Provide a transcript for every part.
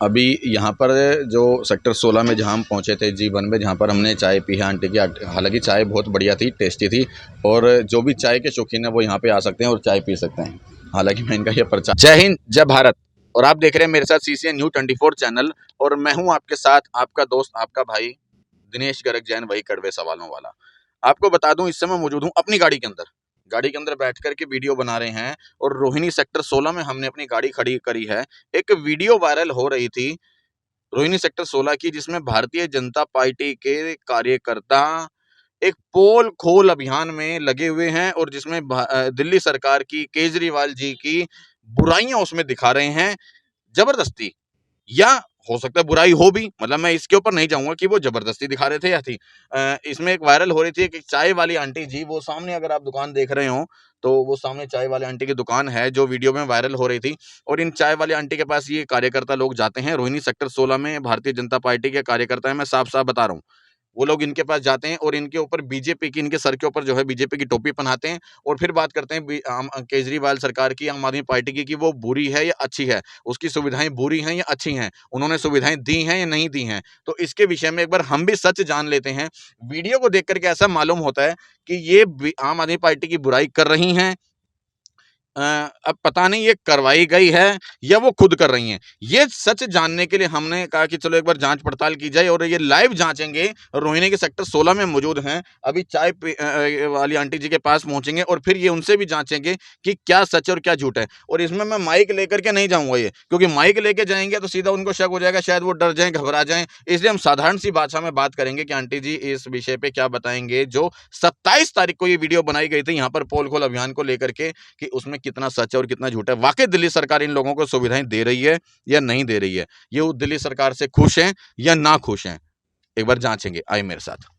अभी यहाँ पर जो सेक्टर 16 में जहाँ हम पहुँचे थे G1 में, जहाँ पर हमने चाय पी है आंटी की। हालांकि चाय बहुत बढ़िया थी, टेस्टी थी, और जो भी चाय के शौकीन है वो यहाँ पे आ सकते हैं और चाय पी सकते हैं। हालांकि मैं इनका ये प्रचार। जय हिंद, जय भारत। और आप देख रहे हैं मेरे साथ CCN न्यू 24 चैनल, और मैं हूँ आपके साथ आपका दोस्त, आपका भाई दिनेश गर्ग जैन, वही कड़वे सवालों वाला। आपको बता दूं, इस समय मौजूद हूँ अपनी गाड़ी के अंदर बैठ कर के वीडियो बना रहे हैं, और रोहिणी सेक्टर 16 में हमने अपनी गाड़ी खड़ी करी है। एक वीडियो वायरल हो रही थी रोहिणी सेक्टर 16 की, जिसमें भारतीय जनता पार्टी के कार्यकर्ता एक पोल खोल अभियान में लगे हुए हैं, और जिसमें दिल्ली सरकार की, केजरीवाल जी की बुराइयां उसमें दिखा रहे हैं जबरदस्ती, या हो सकता है बुराई हो भी, मतलब मैं इसके ऊपर नहीं जाऊंगा कि वो जबरदस्ती दिखा रहे थे या थी। इसमें एक वायरल हो रही थी कि चाय वाली आंटी जी, वो सामने अगर आप दुकान देख रहे हो तो वो सामने चाय वाली आंटी की दुकान है जो वीडियो में वायरल हो रही थी। और इन चाय वाली आंटी के पास ये कार्यकर्ता लोग जाते हैं, रोहिणी सेक्टर 16 में भारतीय जनता पार्टी के कार्यकर्ता है, मैं साफ साफ बता रहा हूँ। वो लोग इनके पास जाते हैं और इनके ऊपर बीजेपी की, इनके सर के ऊपर जो है बीजेपी की टोपी पहनाते हैं, और फिर बात करते हैं केजरीवाल सरकार की, आम आदमी पार्टी की, कि वो बुरी है या अच्छी है, उसकी सुविधाएं बुरी हैं या अच्छी हैं, उन्होंने सुविधाएं दी हैं या नहीं दी हैं। तो इसके विषय में एक बार हम भी सच जान लेते हैं। वीडियो को देख करके ऐसा मालूम होता है कि ये आम आदमी पार्टी की बुराई कर रही हैं। अब पता नहीं ये करवाई गई है या वो खुद कर रही हैं। ये सच जानने के लिए हमने कहा कि चलो एक बार जांच पड़ताल की जाए, और ये लाइव जांचेंगे। रोहिणी के सेक्टर 16 में मौजूद हैं, अभी चाय वाली आंटी जी के पास पहुंचेंगे, और फिर ये उनसे भी जांचेंगे कि क्या सच और क्या झूठ है। और इसमें मैं माइक लेकर के नहीं जाऊंगा ये, क्योंकि माइक लेके जाएंगे तो सीधा उनको शक हो जाएगा, शायद वो डर जाएं, घबरा जाएं। इसलिए हम साधारण सी भाषा में बात करेंगे कि आंटी जी इस विषय पे क्या बताएंगे, जो 27 तारीख को ये वीडियो बनाई गई थी यहाँ पर पोल खोल अभियान को लेकर के, कि उसमें कितना सच है और कितना झूठ है। वाकई दिल्ली सरकार इन लोगों को सुविधाएं दे रही है या नहीं दे रही है, ये दिल्ली सरकार से खुश हैं या ना खुश हैं, एक बार जांचेंगे। आइए मेरे साथ।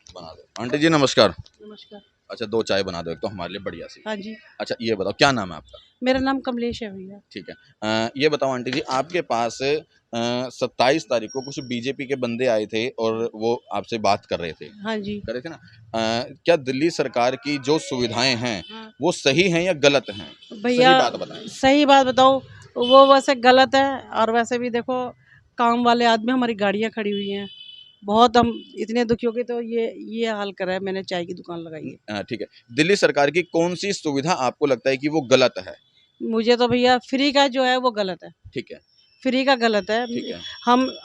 बना दो आंटी जी, नमस्कार। नमस्कार। अच्छा, 2 चाय बना दो, एक तो हमारे लिए बढ़िया सी। हाँ जी। अच्छा ये बताओ, क्या नाम है आपका? मेरा नाम कमलेश है भैया। ठीक है। ये बताओ आंटी जी, आपके पास 27 तारीख को कुछ बीजेपी के बंदे आए थे और वो आपसे बात कर रहे थे, हाँ जी। कर रहे थे ना? क्या दिल्ली सरकार की जो सुविधाएं हैं हाँ। वो सही हैं या गलत हैं? भैया सही बात बताएं। सही बात बताओ, वो वैसे गलत है, और वैसे भी देखो काम वाले आदमी, हमारी गाड़ियाँ खड़ी हुई हैं, बहुत हम इतने दुखी हो गए, तो ये हाल करा है, मैंने चाय की दुकान लगाई है। ठीक है। दिल्ली सरकार की कौन सी सुविधा आपको लगता है कि वो गलत है? मुझे तो भैया फ्री का जो है वो गलत है, ठीक है। फ्री का गलत है। ठीक है।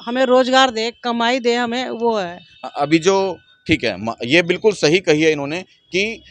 हमें रोजगार दे, कमाई दे, हमें वो है। अभी जो, ठीक है, ये बिल्कुल सही कही है इन्होंने कि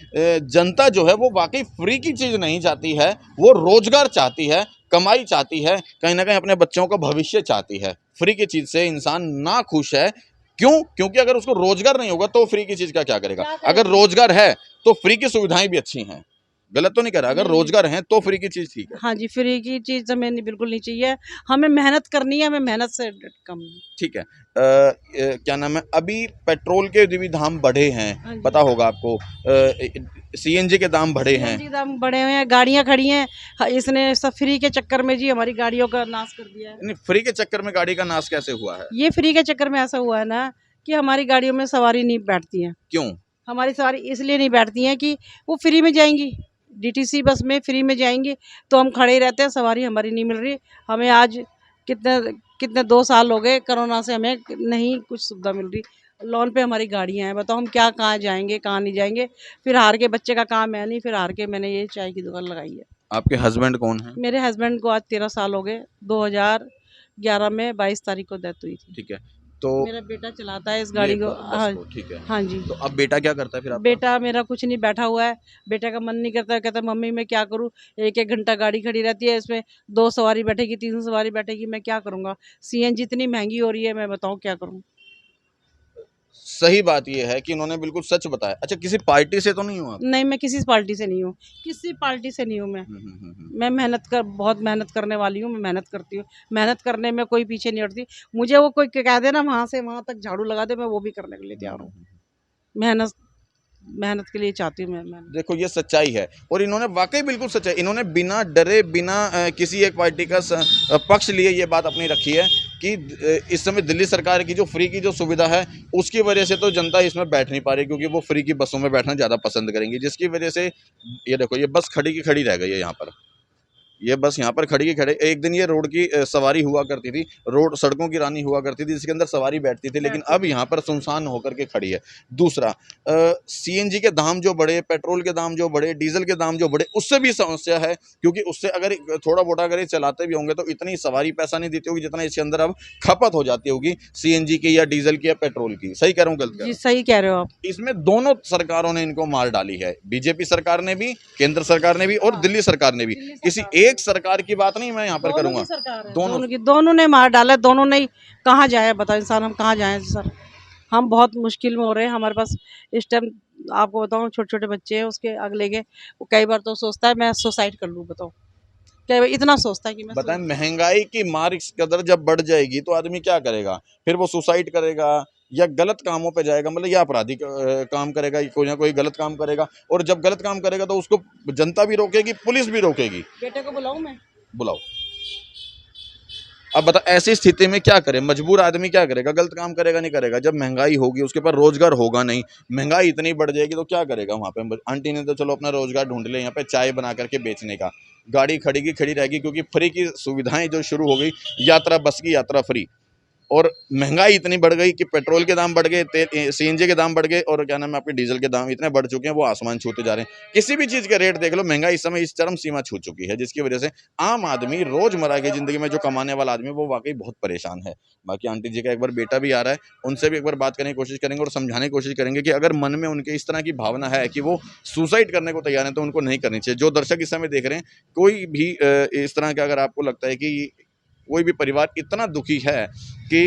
जनता जो है वो वाकई फ्री की चीज़ नहीं चाहती है, वो रोजगार चाहती है, कमाई चाहती है, कहीं ना कहीं अपने बच्चों का भविष्य चाहती है। फ्री की चीज़ से इंसान ना खुश है। क्यों? क्योंकि अगर उसको रोजगार नहीं होगा तो फ्री की चीज़ का क्या करेगा? अगर रोजगार है तो फ्री की सुविधाएं भी अच्छी हैं। गलत तो नहीं कह रहा, अगर रोजगार है तो फ्री की चीज़ ठीक है। हाँ जी, फ्री की चीज़ हमें बिल्कुल नहीं चाहिए, हमें मेहनत करनी है, हमें मेहनत से कम नहीं। ठीक है। क्या नाम है, अभी पेट्रोल के भी दाम बढ़े हैं, हाँ जी। पता होगा आपको। CNG के दाम बढ़े हैं। CNG दाम बढ़े हुए हैं, गाड़ियाँ खड़ी हैं, इसने सब फ्री के चक्कर में जी हमारी गाड़ियों का नाश कर दिया है। नहीं, फ्री के चक्कर में गाड़ी का नाश कैसे हुआ है? ये फ्री के चक्कर में ऐसा हुआ है ना कि हमारी गाड़ियों में सवारी नहीं बैठती हैं। क्यों? हमारी सवारी इसलिए नहीं बैठती हैं कि वो फ्री में जाएंगी, DTC बस में फ्री में जाएंगी, तो हम खड़े ही रहते हैं, सवारी हमारी नहीं मिल रही। हमें आज कितने कितने 2 साल हो गए कोरोना से, हमें नहीं कुछ सुविधा मिल रही। लोन पे हमारी गाड़ियाँ हैं, बताओ हम क्या, कहाँ जाएंगे, कहाँ नहीं जाएंगे। फिर हार के, बच्चे का काम है नहीं, फिर हार के मैंने ये चाय की दुकान लगाई है। आपके हस्बैंड कौन है? मेरे हस्बैंड को आज 13 साल हो गए, 2011 में 22 तारीख को डेथ हुई थी। ठीक है। तो मेरा बेटा चलाता है इस गाड़ी को। हाँ। ठीक है। हाँ जी। तो अब बेटा क्या करता है फिर आपका? बेटा मेरा कुछ नहीं, बैठा हुआ है। बेटे का मन नहीं करता, कहता मम्मी मैं क्या करूँ, 1-1 घंटा गाड़ी खड़ी रहती है, इसमें 2 सवारी बैठेगी, 3 सवारी बैठेगी, मैं क्या करूँगा। CNG इतनी महंगी हो रही है, मैं बताऊँ क्या करूँ। सही बात ये है कि इन्होंने बिल्कुल सच बताया। अच्छा, किसी पार्टी से तो नहीं हो आप? नहीं, मैं किसी पार्टी से नहीं हूँ, किसी पार्टी से नहीं हूँ मैं। मैं बहुत मेहनत करने वाली हूँ, मैं मेहनत करती हूँ। मेहनत करने में कोई पीछे नहीं हटती। मुझे वो कोई कह दे ना वहाँ से वहाँ तक झाड़ू लगा दे, मैं वो भी करने के लिए तैयार हूँ। मेहनत मेहनत के लिए चाहती हूँ मैं मेहनत। देखो ये सच्चाई है और इन्होंने वाकई बिल्कुल सच्चाई, इन्होंने बिना डरे बिना किसी एक पार्टी का पक्ष लिए ये बात अपनी रखी है कि इस समय दिल्ली सरकार की जो फ्री की जो सुविधा है उसकी वजह से तो जनता इसमें बैठ नहीं पा रही, क्योंकि वो फ्री की बसों में बैठना ज़्यादा पसंद करेंगी, जिसकी वजह से ये देखो ये बस खड़ी की खड़ी रह गई है यहाँ पर। ये बस यहाँ पर खड़ी की खड़े, एक दिन ये रोड की सवारी हुआ करती थी, रोड सड़कों की रानी हुआ करती थी जिसके अंदर सवारी बैठती थी, लेकिन अब यहाँ पर सुनसान होकर के खड़ी है। दूसरा, सीएनजी के दाम जो बढ़े, पेट्रोल के दाम जो बढ़े, डीजल के दाम जो बढ़े, उससे भी समस्या है, क्योंकि उससे अगर थोड़ा मोटा अगर ये चलाते भी होंगे तो इतनी सवारी पैसा नहीं देती होगी जितना इसके अंदर अब खपत हो जाती होगी सीएनजी की या डीजल की या पेट्रोल की। सही कह रहा हूँ, गलत कह रहा जी हूँ? सही कह रहे हो आप। इसमें दोनों सरकारों ने इनको मार डाली है, बीजेपी सरकार ने भी, केंद्र सरकार ने भी और दिल्ली सरकार ने भी। किसी एक सरकार की बात नहीं मैं यहाँ पर करूंगा, दोनों। दोनों ने मार डाला, दोनों ने। कहाँ जाए बताओ इंसान, हम कहाँ जाएं सर। हम बहुत मुश्किल में हो रहे हैं। हमारे पास इस टाइम आपको बताऊं छोटे छोटे बच्चे हैं, उसके अगले के वो कई बार तो सोचता है मैं सुसाइड कर लूँ। बताओ कई बार इतना सोचता है कि मैं बताएं, महंगाई की मार इस कदर जब बढ़ जाएगी तो आदमी क्या करेगा? फिर वो सुसाइड करेगा या गलत कामों पे जाएगा, मतलब या आपराधिक काम करेगा, कोई ना कोई गलत काम करेगा, और जब गलत काम करेगा तो उसको जनता भी रोकेगी, पुलिस भी रोकेगी। बेटे को बुलाऊं मैं? बुलाओ। अब बता, ऐसी स्थिति में क्या करे? मजबूर आदमी क्या करेगा? गलत काम करेगा, नहीं करेगा। जब महंगाई होगी उसके पास रोजगार होगा नहीं, महंगाई इतनी बढ़ जाएगी तो क्या करेगा वहाँ पे? आंटी ने तो चलो अपना रोजगार ढूंढ लिया यहाँ पे चाय बना करके बेचने का, गाड़ी खड़ी की खड़ी रहेगी क्योंकि फ्री की सुविधाएं जो शुरू हो गई, यात्रा बस की यात्रा फ्री, और महंगाई इतनी बढ़ गई कि पेट्रोल के दाम बढ़ गए, तेल सीएनजी के दाम बढ़ गए, और क्या नाम है आपके डीजल के दाम इतने बढ़ चुके हैं वो आसमान छूते जा रहे हैं। किसी भी चीज़ के रेट देख लो, महंगाई इस समय इस चरम सीमा छू चुकी है, जिसकी वजह से आम आदमी रोजमर्रा की जिंदगी में जो कमाने वाला आदमी वो वाकई बहुत परेशान है। बाकी आंटी जी का एक बार बेटा भी आ रहा है, उनसे भी एक बार बात करने की कोशिश करेंगे और समझाने की कोशिश करेंगे कि अगर मन में उनके इस तरह की भावना है कि वो सुसाइड करने को तैयार है तो उनको नहीं करनी चाहिए। जो दर्शक इस समय देख रहे हैं, कोई भी इस तरह का अगर आपको लगता है कि कोई भी परिवार इतना दुखी है कि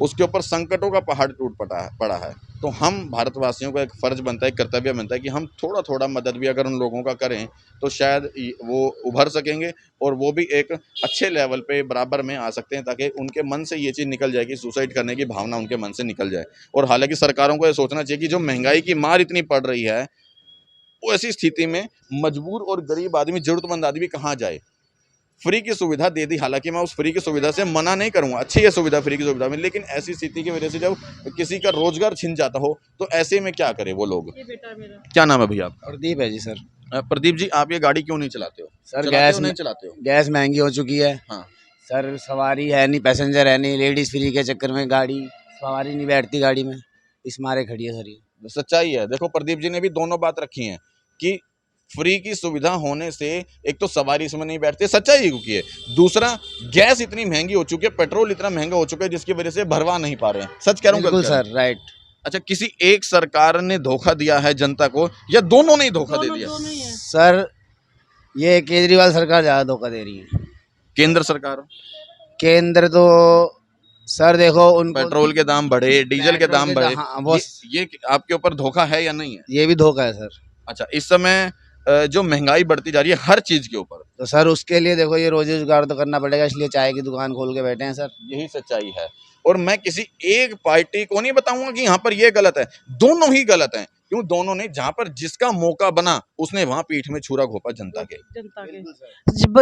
उसके ऊपर संकटों का पहाड़ टूट पड़ा है, तो हम भारतवासियों का एक फ़र्ज़ बनता है, एक कर्तव्य बनता है कि हम थोड़ा थोड़ा मदद भी अगर उन लोगों का करें तो शायद वो उभर सकेंगे और वो भी एक अच्छे लेवल पे बराबर में आ सकते हैं, ताकि उनके मन से ये चीज़ निकल जाए कि सुसाइड करने की भावना उनके मन से निकल जाए। और हालांकि सरकारों को ये सोचना चाहिए कि जो महंगाई की मार इतनी पड़ रही है, वो ऐसी स्थिति में मजबूर और गरीब आदमी, ज़रूरतमंद आदमी कहाँ जाए? फ्री की सुविधा दे दी, हालांकि मैं उस फ्री की सुविधा से मना नहीं करूंगा, अच्छी है सुविधा फ्री की सुविधा में, लेकिन ऐसी स्थिति की वजह से जब किसी का रोजगार छिन जाता हो तो ऐसे में क्या करे वो लोग। ये बेटा मेरा। क्या नाम है भैया आपका? प्रदीप है जी सर। प्रदीप जी, आप ये गाड़ी क्यों नहीं चलाते हो? सर चलाते गैस हो, में नहीं चलाते हो? गैस महंगी हो चुकी है। हाँ। सर सवारी है नहीं, पैसेंजर है नहीं, लेडीज फ्री के चक्कर में गाड़ी सवारी नहीं बैठती गाड़ी में, इस मारे खड़ी है सर ये। सच्चाई है। देखो प्रदीप जी ने भी दोनों बात रखी है कि फ्री की सुविधा होने से एक तो सवारी इसमें नहीं बैठती, सच्चाई क्योंकि है। दूसरा, गैस इतनी महंगी हो चुकी है, पेट्रोल इतना महंगा हो चुका है जिसकी वजह से भरवा नहीं पा रहे हैं। सच कह रहा हूँ, बिल्कुल गलत कह रहा हूं? Sir, right. अच्छा, किसी एक सरकार ने धोखा दिया है जनता को या दोनों ने ही धोखा दे दिया? दोनों ही है। सर ये केजरीवाल सरकार ज़्यादा धोखा दे रही है। केंद्र सरकार, केंद्र तो सर देखो उनको पेट्रोल के दाम बढ़े, डीजल के दाम बढ़े, हाँ, वो ये आपके ऊपर धोखा है या नहीं है? ये भी धोखा है सर। अच्छा, इस समय जो महंगाई बढ़ती जा रही है हर चीज के ऊपर, तो सर उसके लिए देखो ये रोजगार तो करना पड़ेगा, इसलिए चाय की दुकान खोल के बैठे हैं सर। यही सच्चाई है। और मैं किसी एक पार्टी को नहीं बताऊंगा कि यहाँ पर ये गलत है, दोनों ही गलत हैं। क्यों? दोनों ने जहाँ पर जिसका मौका बना उसने वहां पीठ में छुरा घोंपा जनता के।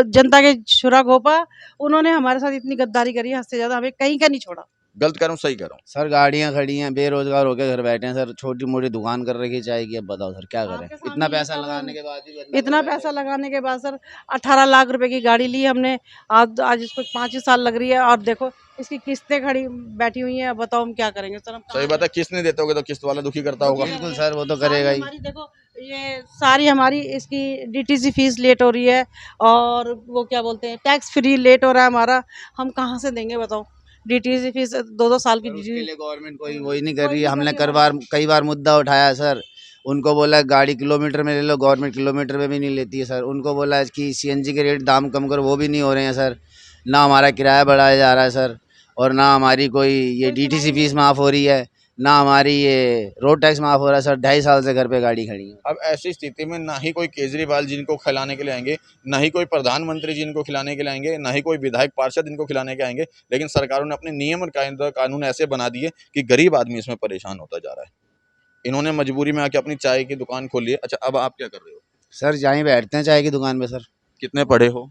जनता के छुरा घोंपा। उन्होंने हमारे साथ इतनी गद्दारी करी है, हद से ज्यादा हमें कहीं का नहीं छोड़ा। गलत कह रहा हूँ, सही कह रहा हूँ? सर गाड़ियाँ खड़ी हैं, बेरोजगार होकर घर बैठे हैं सर, छोटी मोटी दुकान कर रखी चाय की। अब बताओ सर क्या करें, इतना पैसा लगाने के बाद भी इतना पैसा लगाने के बाद सर 18 लाख रुपए की गाड़ी ली हमने। आज इसको 5 ही साल लग रही है और देखो इसकी किस्तें खड़ी बैठी हुई हैं। अब बताओ हम क्या करेंगे सर? हम सही बात है, किस्त नहीं देते होगे तो किस्त वाला दुखी करता होगा। बिल्कुल सर, वो तो करेगा ही। हमारी देखो ये सारी हमारी इसकी डीटीसी फीस लेट हो रही है और वो क्या बोलते हैं टैक्स फ्री लेट हो रहा है हमारा। हम कहाँ से देंगे बताओ? डीटीसी फीस 2-2 साल की उसके लिए गवर्नमेंट कोई वही नहीं कर रही है। हमने कई बार मुद्दा उठाया सर, उनको बोला गाड़ी किलोमीटर में ले लो, गवर्नमेंट किलोमीटर में भी नहीं लेती है सर। उनको बोला कि सीएनजी के रेट दाम कम करो, वो भी नहीं हो रहे हैं सर। ना हमारा किराया बढ़ाया जा रहा है सर, और ना हमारी कोई ये डीटीसी फीस माफ़ हो रही है। ना हमारी ये रोड टैक्स माफ हो रहा है सर। 2.5 साल से घर पे गाड़ी खड़ी है। अब ऐसी स्थिति में ना ही कोई केजरीवाल जिनको खिलाने के लिए आएंगे, ना ही कोई प्रधानमंत्री जिनको खिलाने के लिए आएंगे, ना ही कोई विधायक पार्षद इनको खिलाने के आएंगे, लेकिन सरकारों ने अपने नियम और कानून ऐसे बना दिए कि गरीब आदमी इसमें परेशान होता जा रहा है। इन्होंने मजबूरी में आके अपनी चाय की दुकान खोली है। अच्छा, अब आप क्या कर रहे हो? सर जहीं बैठते हैं चाय की दुकान पे सर। कितने पढ़े हो?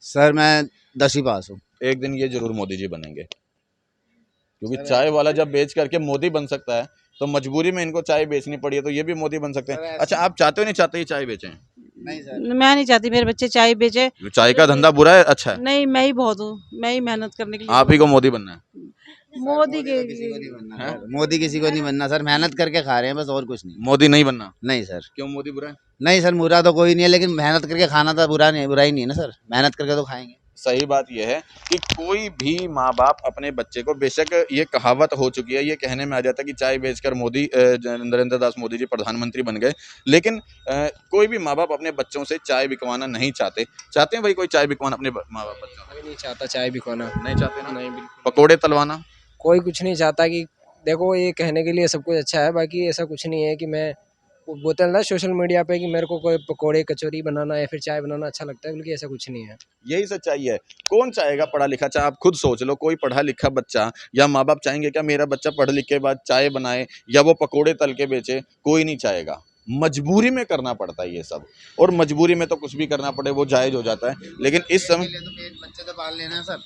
सर मैं 10वीं पास हूँ। एक दिन ये जरूर मोदी जी बनेंगे, क्योंकि चाय वाला जब बेच करके मोदी बन सकता है तो मजबूरी में इनको चाय बेचनी पड़ी है, तो ये भी मोदी बन सकते हैं। अच्छा, आप चाहते हो नहीं चाहते ही चाय बेचें? नहीं सर। मैं नहीं चाहती मेरे बच्चे चाय बेचे। चाय का धंधा बुरा है? अच्छा है, नहीं, मैं ही बहुत हूँ, मैं ही मेहनत करने के लिए। आप ही को मोदी बनना है? मोदी के किसी को नहीं बनना सर। मोदी किसी को नहीं बनना सर। मेहनत करके खा रहे हैं बस, और कुछ नहीं। मोदी नहीं बनना? नहीं सर। क्यों, मोदी बुरा है? नहीं सर, बुरा तो कोई नहीं है, लेकिन मेहनत करके खाना तो बुरा नहीं, बुरा ही नहीं है ना सर। मेहनत करके तो खाएंगे। सही बात यह है कि कोई भी माँ बाप अपने बच्चे को, बेशक ये कहावत हो चुकी है, ये कहने में आ जाता है कि चाय बेचकर मोदी नरेंद्र दास मोदी जी प्रधानमंत्री बन गए, लेकिन कोई भी माँ बाप अपने बच्चों से चाय बिकवाना नहीं चाहते। चाहते हैं भाई कोई चाय बिकवाना अपने माँ बाप बच्चों से? कोई नहीं चाहता चाय बिकवाना। नहीं चाहते ना? नहीं, बिल्कुल पकोड़े तलवाना? कोई कुछ नहीं चाहता। कि देखो, ये कहने के लिए सब कुछ अच्छा है, बाकी ऐसा कुछ नहीं है कि मैं वो बोलता है ना सोशल मीडिया पे कि मेरे को कोई पकोड़े कचौरी बनाना या फिर चाय बनाना अच्छा लगता है, बल्कि ऐसा कुछ नहीं है। यही सच्चाई है। कौन चाहेगा पढ़ा लिखा? चाहे आप खुद सोच लो, कोई पढ़ा लिखा बच्चा या माँ बाप चाहेंगे क्या मेरा बच्चा पढ़ लिख के बाद चाय बनाए या वो पकोड़े तल के बेचे? कोई नहीं चाहेगा। मजबूरी में करना पड़ता है ये सब, और मजबूरी में तो कुछ भी करना पड़े वो जायज हो जाता है, लेकिन इस समय बच्चे तो पाल लेना है सर।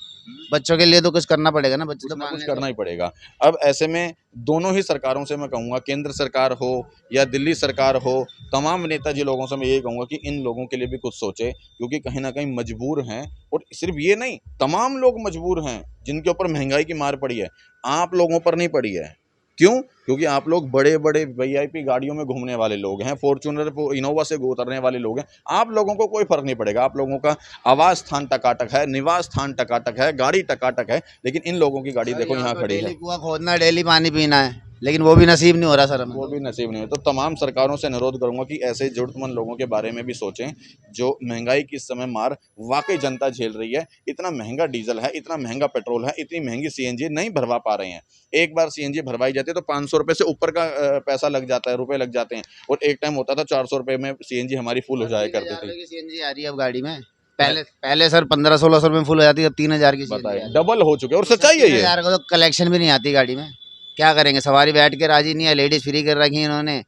बच्चों के लिए तो कुछ करना पड़ेगा ना, बच्चे तो कुछ ना कुछ पालने करना ही पड़ेगा। अब ऐसे में दोनों ही सरकारों से मैं कहूँगा, केंद्र सरकार हो या दिल्ली सरकार हो, तमाम नेताजी लोगों से मैं ये कहूँगा कि इन लोगों के लिए भी कुछ सोचे, क्योंकि कहीं ना कहीं मजबूर हैं। और सिर्फ ये नहीं, तमाम लोग मजबूर हैं जिनके ऊपर महंगाई की मार पड़ी है। आप लोगों पर नहीं पड़ी है। क्यों? क्योंकि आप लोग बड़े बड़े वीआईपी गाड़ियों में घूमने वाले लोग हैं, फॉर्च्यूनर इनोवा से उतरने वाले लोग हैं। आप लोगों को कोई फर्क नहीं पड़ेगा। आप लोगों का आवास स्थान टकाटक है, निवास स्थान टकाटक है, गाड़ी टकाटक है, लेकिन इन लोगों की गाड़ी देखो यहाँ खड़ी है। डेली कुआं खोदना, डेली पानी पीना है, लेकिन वो भी नसीब नहीं हो रहा सर हमें। वो भी नसीब नहीं है। तो तमाम सरकारों से अनुरोध करूंगा कि ऐसे जरूरतमंद लोगों के बारे में भी सोचें, जो महंगाई की इस समय मार वाकई जनता झेल रही है। इतना महंगा डीजल है, इतना महंगा पेट्रोल है, इतनी महंगी सीएनजी नहीं भरवा पा रहे हैं। एक बार सीएनजी भरवाई जाती है तो 500 रुपये से ऊपर का पैसा लग जाता है, रुपए लग जाते हैं। और एक टाइम होता था 400 रुपये में सीएनजी हमारी फुल हो जाया करती थी। सीएनजी आ रही है अब गाड़ी में। पहले सर 1500-1600 रुपये में फुल हो जाती है, अब 3000 की बताइए, डबल हो चुके हैं। और सच्चाई है ये। 3000 को तो कलेक्शन भी नहीं आती गाड़ी में। क्या करेंगे, सवारी बैठ के राजी नहीं है। लेडीज फ्री कर रखी है इन्होंने,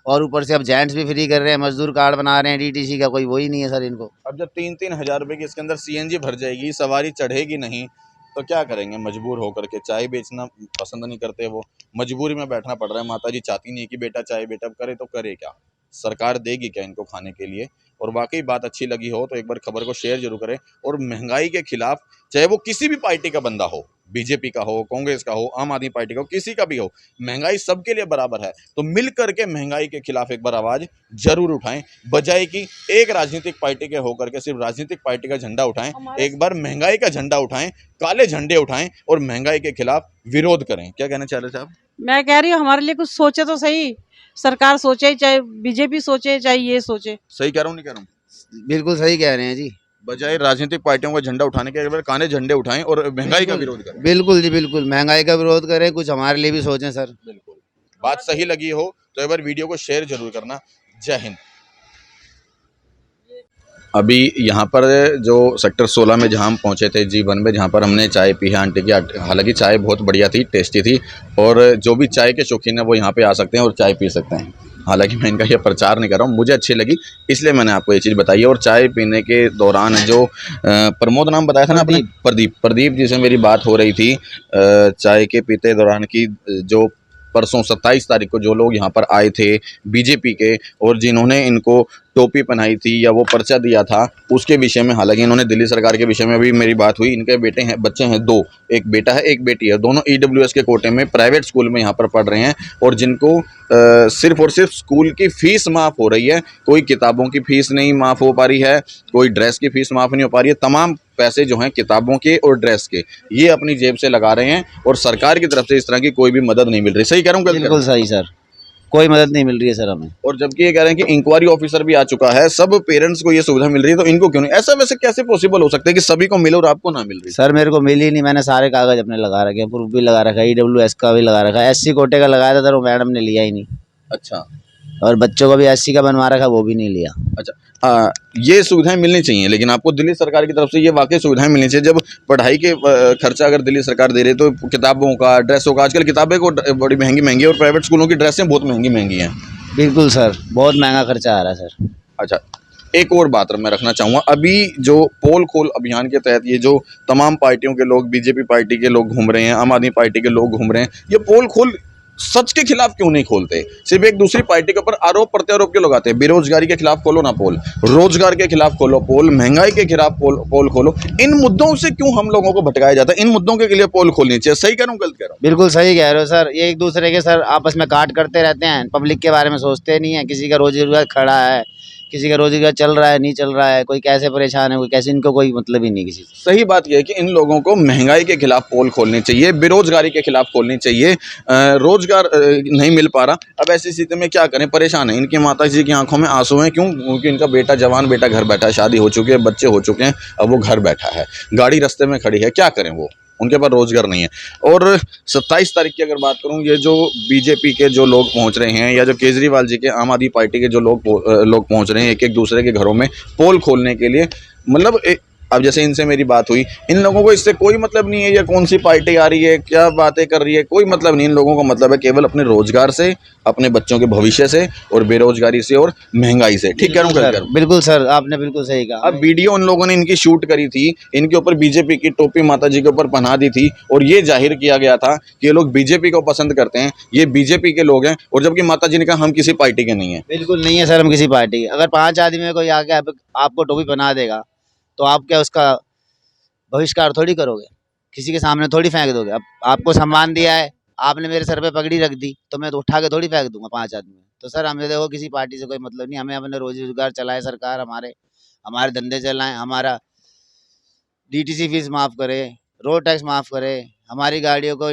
और ऊपर से अब जेंट्स भी फ्री कर रहे हैं। मजदूर कार्ड बना रहे हैं डीटीसी का, कोई वही नहीं है सर इनको। अब जब 3-3 हज़ार रुपये की इसके अंदर सीएनजी भर जाएगी, सवारी चढ़ेगी नहीं, तो क्या करेंगे? मजबूर होकर के चाय बेचना पसंद नहीं करते वो, मजबूरी में बैठना पड़ रहा है। माताजी चाहती नहीं कि बेटा चाय, बेटा करे तो करे क्या? सरकार देगी क्या इनको खाने के लिए? और वाकई बात अच्छी लगी हो तो एक बार खबर को शेयर जरूर करें। और महंगाई के खिलाफ, चाहे वो किसी भी पार्टी का बंदा हो, बीजेपी का हो, कांग्रेस का हो, आम आदमी पार्टी का हो, किसी का भी हो, महंगाई सबके लिए बराबर है। तो मिल करके महंगाई के खिलाफ एक बार आवाज़ जरूर उठाएं, बजाय कि एक राजनीतिक पार्टी के होकर के सिर्फ राजनीतिक पार्टी का झंडा उठाएं। एक बार महंगाई का झंडा उठाएं, काले झंडे उठाएं और महंगाई के खिलाफ विरोध करें। क्या कहना चाह रहे थे आप? मैं कह रही हूँ हमारे लिए कुछ सोचे तो सही। सरकार सोचे, चाहे बीजेपी सोचे, चाहे ये सोचे। सही कह रहा हूँ, नहीं कह रहा हूँ? बिल्कुल सही कह रहे हैं जी। बजाय राजनीतिक पार्टियों का झंडा उठाने के एक बार काले झंडे उठाएं और महंगाई का विरोध करें। बिल्कुल जी, बिल्कुल महंगाई का विरोध करें, कुछ हमारे लिए भी सोचें सर। बिल्कुल। बात सही लगी हो तो एक बार वीडियो को शेयर जरूर करना। जय हिंद। अभी यहाँ पर जो सेक्टर 16 में जहाँ हम पहुँचे थे, G1 में, जहाँ पर हमने चाय पी है आंटी की। हालांकि चाय बहुत बढ़िया थी, टेस्टी थी, और जो भी चाय के शौकीन है वो यहाँ पे आ सकते हैं और चाय पी सकते हैं। हालांकि मैं इनका ये प्रचार नहीं कर रहा हूँ, मुझे अच्छी लगी इसलिए मैंने आपको ये चीज़ बताई है। और चाय पीने के दौरान जो प्रमोद नाम बताया था ना आपने, प्रदीप जी से मेरी बात हो रही थी चाय के पीते दौरान की। जो परसों 27 तारीख को जो लोग यहाँ पर आए थे बीजेपी के, और जिन्होंने इनको टोपी पहनाई थी या वो पर्चा दिया था, उसके विषय में, हालांकि इन्होंने दिल्ली सरकार के विषय में भी मेरी बात हुई। इनके बच्चे हैं 2, एक बेटा है एक बेटी है, दोनों EWS के कोटे में प्राइवेट स्कूल में यहाँ पर पढ़ रहे हैं, और जिनको सिर्फ और सिर्फ स्कूल की फ़ीस माफ़ हो रही है। कोई किताबों की फ़ीस नहीं माफ़ हो पा रही है, कोई ड्रेस की फ़ीस माफ़ नहीं हो पा रही है। तमाम पैसे जो हैं किताबों के और ड्रेस के, ये अपनी जेब से लगा रहे हैं, और सरकार की तरफ से इस तरह की कोई भी मदद नहीं मिल रही। सही कह रहा हूँ? बिल्कुल सही सर। कोई मदद नहीं मिल रही है सर हमें। और जबकि ये कह रहे हैं कि इंक्वायरी ऑफिसर भी आ चुका है, सब पेरेंट्स को ये सुविधा मिल रही है, तो इनको क्यों नहीं? ऐसा वैसे कैसे पॉसिबल हो सकता है कि सभी को मिले और आपको ना मिल रही? सर मेरे को मिली नहीं, मैंने सारे कागज अपने लगा रखे हैं, प्रूफ भी लगा रखा है, EWS का भी लगा रखा है, SC कोटे का लगाया था सर, वो मैडम ने लिया ही नहीं। अच्छा और बच्चों को भी SC का बनवा रखा, वो भी नहीं लिया। अच्छा। ये सुविधाएं मिलनी चाहिए, लेकिन आपको दिल्ली सरकार की तरफ से ये वाकई सुविधाएं मिलनी चाहिए। जब पढ़ाई के खर्चा अगर दिल्ली सरकार दे रही है, तो किताबों का, ड्रेसों का, आजकल किताबें को बड़ी महंगी महंगी और प्राइवेट स्कूलों की ड्रेसें बहुत महंगी महंगी हैं। बिल्कुल सर, बहुत महंगा खर्चा आ रहा है सर। अच्छा, एक और बात मैं रखना चाहूँगा, अभी जो पोल खोल अभियान के तहत ये जो तमाम पार्टियों के लोग, बीजेपी पार्टी के लोग घूम रहे हैं, आम आदमी पार्टी के लोग घूम रहे हैं, ये पोल खोल सच के खिलाफ क्यों नहीं खोलते? सिर्फ एक दूसरी पार्टी के ऊपर आरोप प्रत्यारोप क्यों लगाते हैं? बेरोजगारी के खिलाफ खोलो ना पोल, रोजगार के खिलाफ खोलो पोल, महंगाई के खिलाफ पोल खोलो। इन मुद्दों से क्यों हम लोगों को भटकाया जाता है? इन मुद्दों के लिए पोल खोलनी चाहिए। सही कह रहा हूँ, गलत कह रहा हूँ? बिल्कुल सही कह रहे हो सर, ये एक दूसरे के सर आपस में काट करते रहते हैं, पब्लिक के बारे में सोचते नहीं है। किसी का रोजगार खड़ा है, किसी का रोजगार चल रहा है, नहीं चल रहा है, कोई कैसे परेशान है, कोई कैसे, इनको कोई मतलब ही नहीं किसी से। सही बात यह है कि इन लोगों को महंगाई के खिलाफ पोल खोलनी चाहिए, बेरोजगारी के खिलाफ खोलनी चाहिए। रोजगार नहीं मिल पा रहा, अब ऐसी स्थिति में क्या करें? परेशान है। इनकी माता जी की आंखों में आंसू हैं, क्यों? क्योंकि इनका बेटा, जवान बेटा घर बैठा है, शादी हो चुकी है, बच्चे हो चुके हैं, अब वो घर बैठा है, गाड़ी रास्ते में खड़ी है, क्या करें? वो, उनके पास रोजगार नहीं है। और 27 तारीख की अगर बात करूं, ये जो बीजेपी के जो लोग पहुंच रहे हैं, या जो केजरीवाल जी के आम आदमी पार्टी के जो लोग पहुंच रहे हैं एक एक दूसरे के घरों में पोल खोलने के लिए, मतलब अब जैसे इनसे मेरी बात हुई, इन लोगों को इससे कोई मतलब नहीं है ये कौन सी पार्टी आ रही है, क्या बातें कर रही है, कोई मतलब नहीं। इन लोगों का मतलब है केवल अपने रोजगार से, अपने बच्चों के भविष्य से, और बेरोजगारी से, और महंगाई से। ठीक कह रहा हूँ, गलत कह रहा हूं? बिल्कुल सर, आपने बिल्कुल सही कहा। अब वीडियो उन लोगों ने इनकी शूट करी थी, इनके ऊपर बीजेपी की टोपी माता जी के ऊपर पहना दी थी, और ये जाहिर किया गया था कि ये लोग बीजेपी को पसंद करते हैं, ये बीजेपी के लोग हैं, और जबकि माता जी ने कहा हम किसी पार्टी के नहीं हैं। बिल्कुल नहीं है सर, हम किसी पार्टी के। अगर 5 आदमी में कोई आके आपको टोपी पहना देगा, तो आप क्या उसका बहिष्कार थोड़ी करोगे, किसी के सामने थोड़ी फेंक दोगे। अब आपको सम्मान दिया है, आपने मेरे सर पे पगड़ी रख दी, तो मैं तो उठा के थोड़ी फेंक दूंगा 5 आदमी में। तो सर हमें देखो किसी पार्टी से कोई मतलब नहीं, हमें अपने रोजी रोजगार चलाए सरकार, हमारे धंधे चलाएं, हमारा DTC फीस माफ़ करे, रोड टैक्स माफ़ करे, हमारी गाड़ियों को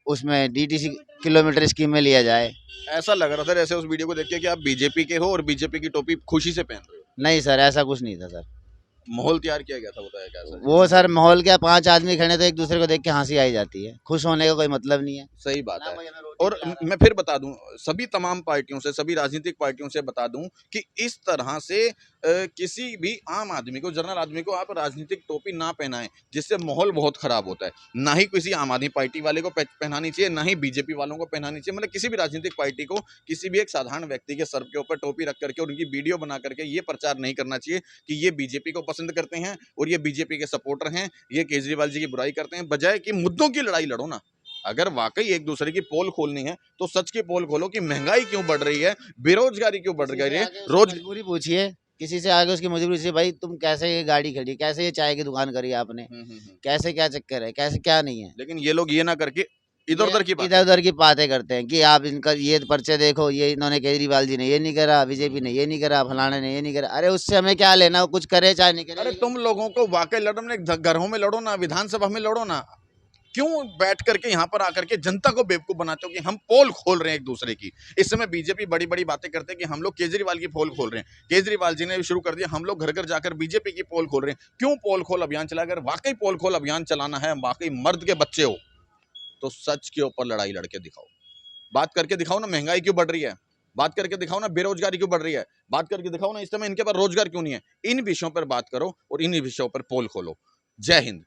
उसमें DTC किलोमीटर स्कीम में लिया जाए। ऐसा लग रहा था जैसे उस वीडियो को देख के कि आप बीजेपी के हो और बीजेपी की टोपी खुशी से पहन रहे हो। नहीं सर, ऐसा कुछ नहीं था सर। माहौल तैयार किया गया था, बताया कैसा? वो सर माहौल क्या, 5 आदमी खड़े तो एक दूसरे को देख के हंसी आई जाती है, खुश होने का कोई मतलब नहीं है। सही बात ना है। कोई हमें रोटी और खिला रहा है। मैं फिर बता दूं, सभी तमाम पार्टियों से, सभी राजनीतिक पार्टियों से बता दूं कि इस तरह से किसी भी आम आदमी को, जनरल आदमी को आप राजनीतिक टोपी ना पहनाएं, जिससे माहौल बहुत खराब होता है। ना ही किसी आम आदमी पार्टी वाले को पहनानी चाहिए, ना ही बीजेपी वालों को पहनानी चाहिए। मतलब किसी भी राजनीतिक पार्टी को किसी भी एक साधारण व्यक्ति के सर के ऊपर टोपी रख करके और उनकी वीडियो बना करके ये प्रचार नहीं करना चाहिए कि ये बीजेपी को पसंद करते हैं और ये बीजेपी के सपोर्टर हैं, ये केजरीवाल जी की बुराई करते हैं। बजाय कि मुद्दों की लड़ाई लड़ो ना। अगर वाकई एक दूसरे की पोल खोलनी है तो सच की पोल खोलो कि महंगाई क्यों बढ़ रही है, बेरोजगारी क्यों बढ़ रही है। रोज मजबूरी पूछिए, किसी से आगे उसकी मजबूरी पूछिए, भाई तुम कैसे ये गाड़ी खड़ी, कैसे ये चाय की दुकान करी आपने, कैसे क्या चक्कर है, कैसे क्या नहीं है। लेकिन ये लोग ये ना करके इधर उधर की बात, इधर उधर की बातें करते हैं कि आप इनका ये पर्चे देखो, ये इन्होंने केजरीवाल जी ने ये नहीं करा, बीजेपी ने ये नहीं करा, फलाने ने ये नहीं करा। अरे उससे हमें क्या लेना, वो कुछ करे चाहे नहीं करे। अरे तुम लोगों को वाकई लड़ो ना, घरों में लड़ो ना, विधानसभा में लड़ो ना। क्यों बैठ करके यहाँ पर आकर के जनता को बेवकूफ बनाते हो कि हम पोल खोल रहे हैं एक दूसरे की? इस समय बीजेपी बड़ी बड़ी बातें करते हैं कि हम लोग केजरीवाल की पोल खोल रहे हैं। केजरीवाल जी ने शुरू कर दिया, हम लोग घर घर जाकर बीजेपी की पोल खोल रहे हैं। क्यों पोल खोल अभियान चला? अगर वाकई पोल खोल अभियान चलाना है, वाकई मर्द के बच्चे हो, तो सच के ऊपर लड़ाई लड़के दिखाओ। बात करके दिखाओ ना महंगाई क्यों बढ़ रही है, बात करके दिखाओ ना बेरोजगारी क्यों बढ़ रही है, बात करके दिखाओ ना इस समय इनके पास रोजगार क्यों नहीं है। इन विषयों पर बात करो और इन विषयों पर पोल खोलो। जय हिंद।